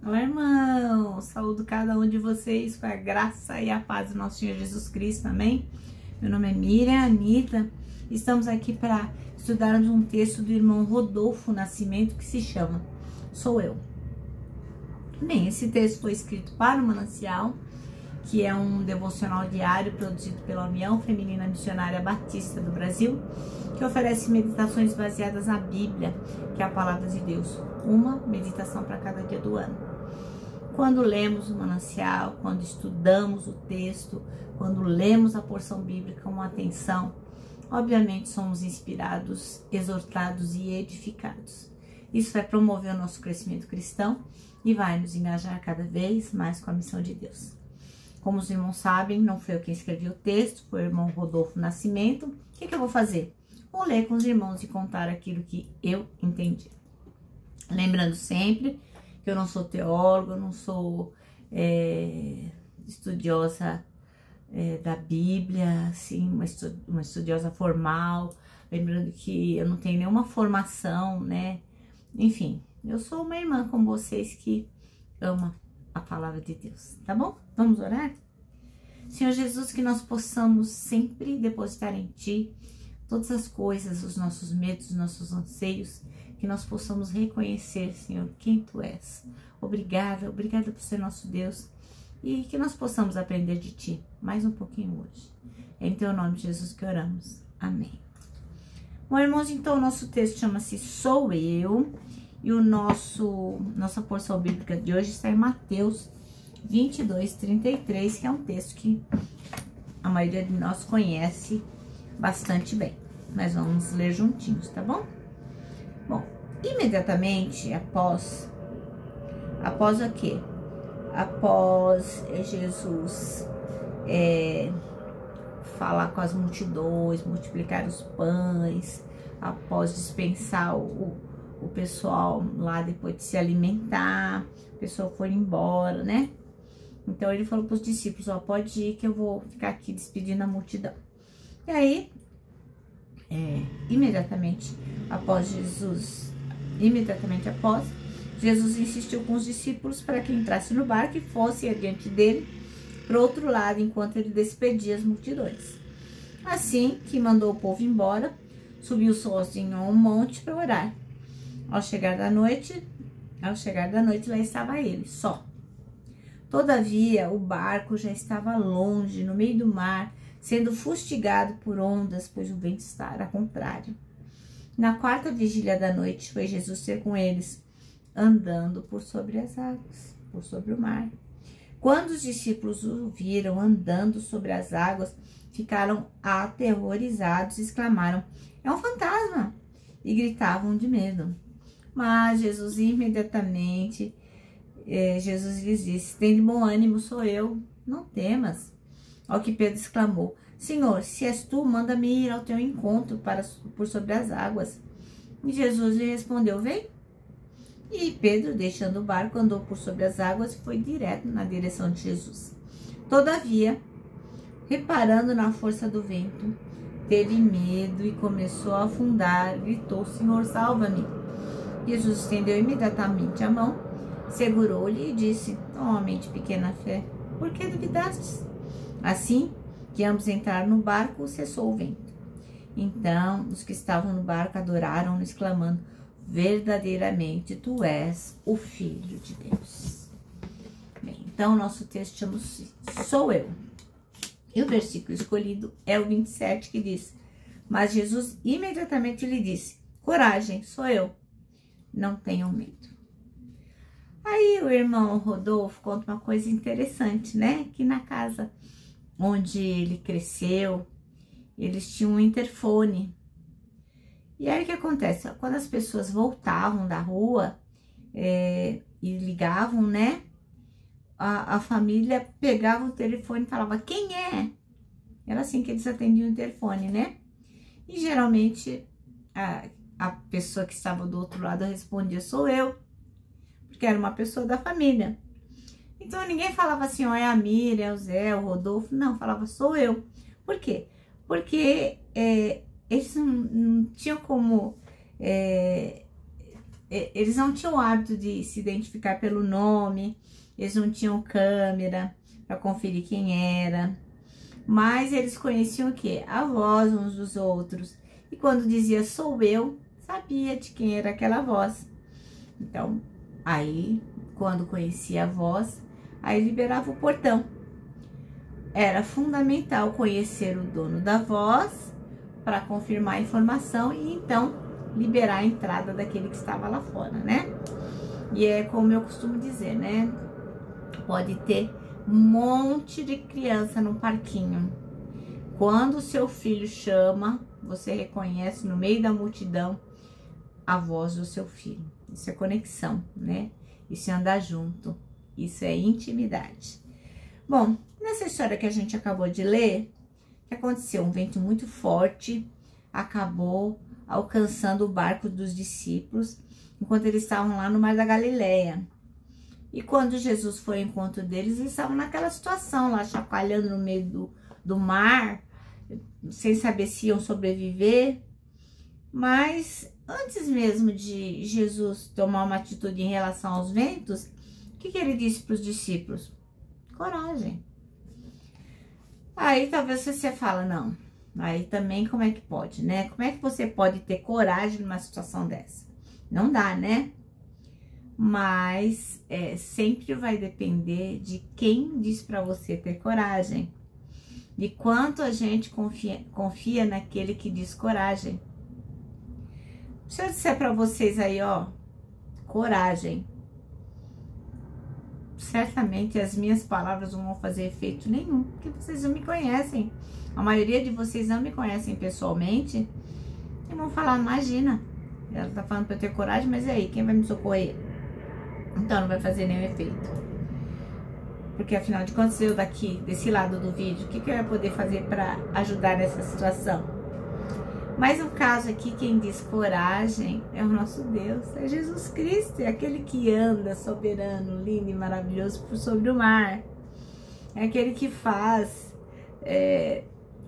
Olá, irmão! Saúdo cada um de vocês com a graça e a paz do nosso Senhor Jesus Cristo, amém? Meu nome é Miriam Anitta. Estamos aqui para estudarmos um texto do irmão Rodolfo Nascimento que se chama Sou Eu. Bem, esse texto foi escrito para o Manancial, que é um devocional diário produzido pela União Feminina Missionária Batista do Brasil, que oferece meditações baseadas na Bíblia, que é a palavra de Deus, uma meditação para cada dia do ano. Quando lemos o Manancial, quando estudamos o texto, quando lemos a porção bíblica com atenção, obviamente somos inspirados, exortados e edificados. Isso vai promover o nosso crescimento cristão e vai nos engajar cada vez mais com a missão de Deus. Como os irmãos sabem, não foi eu quem escrevi o texto, foi o irmão Rodolfo Nascimento. O que eu vou fazer? Vou ler com os irmãos e contar aquilo que eu entendi. Lembrando sempre que eu não sou teóloga, eu não sou estudiosa da Bíblia, assim, uma estudiosa formal. Lembrando que eu não tenho nenhuma formação, né? Enfim, eu sou uma irmã como vocês que ama a palavra de Deus, tá bom? Vamos orar? Senhor Jesus, que nós possamos sempre depositar em Ti todas as coisas, os nossos medos, os nossos anseios, que nós possamos reconhecer, Senhor, quem Tu és. Obrigada, obrigada por ser nosso Deus e que nós possamos aprender de Ti mais um pouquinho hoje. É em Teu nome, Jesus, que oramos. Amém. Bom, irmãos, então o nosso texto chama-se Sou Eu e nossa porção bíblica de hoje está em Mateus 22:33, que é um texto que a maioria de nós conhece bastante bem. Nós vamos ler juntinhos, tá bom? Bom, imediatamente após o quê? Após Jesus falar com as multidões, multiplicar os pães, após dispensar o pessoal lá depois de se alimentar, o pessoal foi embora, né? Então ele falou para os discípulos, ó, pode ir que eu vou ficar aqui despedindo a multidão. E aí, imediatamente após, Jesus insistiu com os discípulos para que entrasse no barco e fosse adiante dele para o outro lado, enquanto ele despedia as multidões. Assim que mandou o povo embora, subiu sozinho a um monte para orar. Ao chegar da noite, lá estava ele, só. Todavia, o barco já estava longe, no meio do mar, sendo fustigado por ondas, pois o vento estava contrário. Na quarta vigília da noite, foi Jesus ter com eles, andando por sobre as águas, por sobre o mar. Quando os discípulos o viram andando sobre as águas, ficaram aterrorizados e exclamaram, é um fantasma! E gritavam de medo. Mas Jesus imediatamente, Jesus lhes disse, tem de bom ânimo, sou eu, não temas. Ao que Pedro exclamou, Senhor, se és tu, manda-me ir ao teu encontro por sobre as águas. E Jesus lhe respondeu, vem. E Pedro, deixando o barco, andou por sobre as águas e foi direto na direção de Jesus. Todavia, reparando na força do vento, teve medo e começou a afundar, gritou, Senhor, salva-me. Jesus estendeu imediatamente a mão, segurou-lhe e disse, homem de pequena fé, por que duvidastes? Assim que ambos entraram no barco, cessou o vento. Então, os que estavam no barco adoraram-no, exclamando, verdadeiramente, tu és o Filho de Deus. Bem, então, o nosso texto chama-se Sou Eu. E o versículo escolhido é o 27, que diz, mas Jesus imediatamente lhe disse, coragem, sou eu, não tenham medo. Aí o irmão Rodolfo conta uma coisa interessante, né? Que na casa onde ele cresceu, eles tinham um interfone. E aí o que acontece? Quando as pessoas voltavam da rua e ligavam, né? A família pegava o telefone e falava, quem é? Era assim que eles atendiam o telefone, né? E geralmente a pessoa que estava do outro lado respondia, sou eu, porque era uma pessoa da família. Então ninguém falava assim, ó, é a Miriam, é o Zé, o Rodolfo, não, falava, sou eu. Por quê? Porque eles não tinham como eles não tinham o hábito de se identificar pelo nome, eles não tinham câmera para conferir quem era, mas eles conheciam o quê? A voz uns dos outros. E quando dizia sou eu, sabia de quem era aquela voz. Então, aí, quando conhecia a voz, aí liberava o portão. Era fundamental conhecer o dono da voz para confirmar a informação e então liberar a entrada daquele que estava lá fora, né? E é como eu costumo dizer, né? Pode ter um monte de criança no parquinho. Quando o seu filho chama, você reconhece no meio da multidão a voz do seu filho. Isso é conexão, né? Isso é andar junto. Isso é intimidade. Bom, nessa história que a gente acabou de ler, o que aconteceu? Um vento muito forte acabou alcançando o barco dos discípulos enquanto eles estavam lá no Mar da Galileia. E quando Jesus foi ao encontro deles, eles estavam naquela situação lá, chacoalhando no meio do mar, sem saber se iam sobreviver. Mas antes mesmo de Jesus tomar uma atitude em relação aos ventos, o que ele disse para os discípulos? Coragem. Aí talvez você fala, não, aí também como é que pode, né? Como é que você pode ter coragem numa situação dessa? Não dá, né? Mas sempre vai depender de quem diz para você ter coragem. De quanto a gente confia naquele que diz coragem. Se eu disser para vocês aí, ó, coragem, certamente as minhas palavras não vão fazer efeito nenhum, porque vocês não me conhecem. A maioria de vocês não me conhecem pessoalmente e vão falar, imagina, ela tá falando para eu ter coragem, mas e aí, quem vai me socorrer? Então não vai fazer nenhum efeito. Porque afinal de contas, eu daqui, desse lado do vídeo, o que eu ia poder fazer para ajudar nessa situação? Mas no caso aqui, quem diz coragem é o nosso Deus, é Jesus Cristo, é aquele que anda soberano, lindo e maravilhoso por sobre o mar. É aquele que faz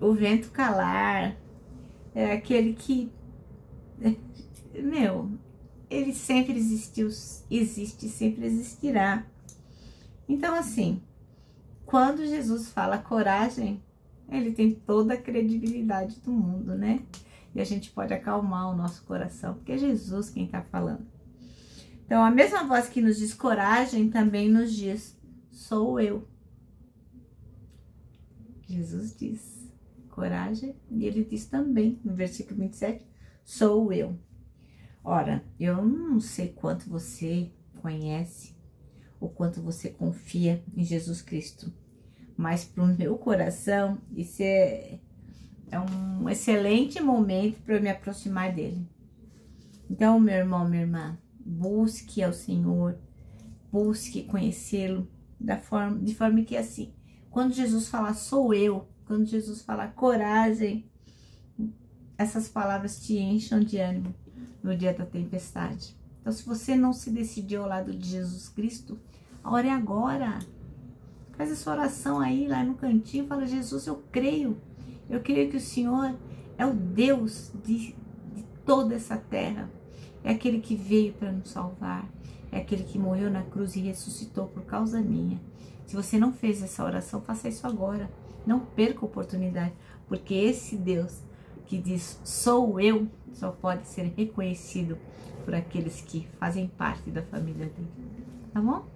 o vento calar, é aquele que, ele sempre existiu, existe e sempre existirá. Então assim, quando Jesus fala coragem, ele tem toda a credibilidade do mundo, né? E a gente pode acalmar o nosso coração, porque é Jesus quem está falando. Então, a mesma voz que nos diz coragem também nos diz, sou eu. Jesus diz coragem e ele diz também, no versículo 27, sou eu. Ora, eu não sei quanto você conhece ou quanto você confia em Jesus Cristo, mas para o meu coração, isso é um excelente momento para eu me aproximar dele. Então, meu irmão, minha irmã, busque ao Senhor, busque conhecê-lo de forma que assim, quando Jesus fala sou eu, quando Jesus fala coragem, essas palavras te encham de ânimo no dia da tempestade. Então, se você não se decidiu ao lado de Jesus Cristo, a hora é agora. Faz essa oração aí, lá no cantinho, fala, Jesus, eu creio que o Senhor é o Deus de toda essa terra. É aquele que veio para nos salvar. É aquele que morreu na cruz e ressuscitou por causa minha. Se você não fez essa oração, faça isso agora. Não perca a oportunidade, porque esse Deus que diz, sou eu, só pode ser reconhecido por aqueles que fazem parte da família dele. Tá bom?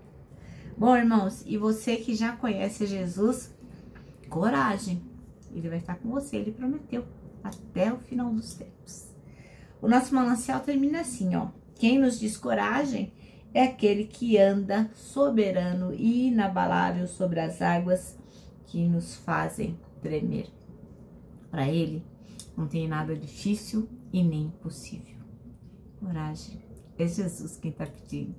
Bom, irmãos, e você que já conhece Jesus, coragem. Ele vai estar com você, ele prometeu, até o final dos tempos. O nosso manancial termina assim, ó. Quem nos diz coragem é aquele que anda soberano e inabalável sobre as águas que nos fazem tremer. Para ele, não tem nada difícil e nem impossível. Coragem, é Jesus quem está pedindo.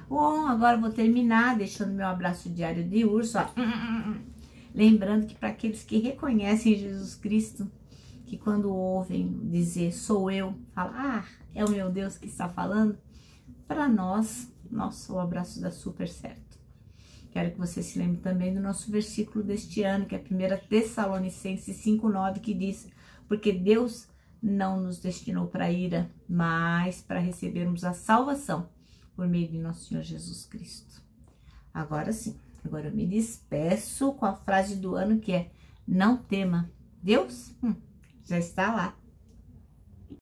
Bom, agora eu vou terminar deixando meu abraço diário de urso, ó. Lembrando que para aqueles que reconhecem Jesus Cristo, que quando ouvem dizer sou eu, falam, ah, é o meu Deus que está falando, para nós, nosso abraço dá super certo. Quero que você se lembre também do nosso versículo deste ano, que é 1 Tessalonicenses 5,9, que diz, porque Deus não nos destinou para a ira, mas para recebermos a salvação por meio de nosso Senhor Jesus Cristo. Agora sim, agora eu me despeço com a frase do ano que é: não tema, Deus já está lá.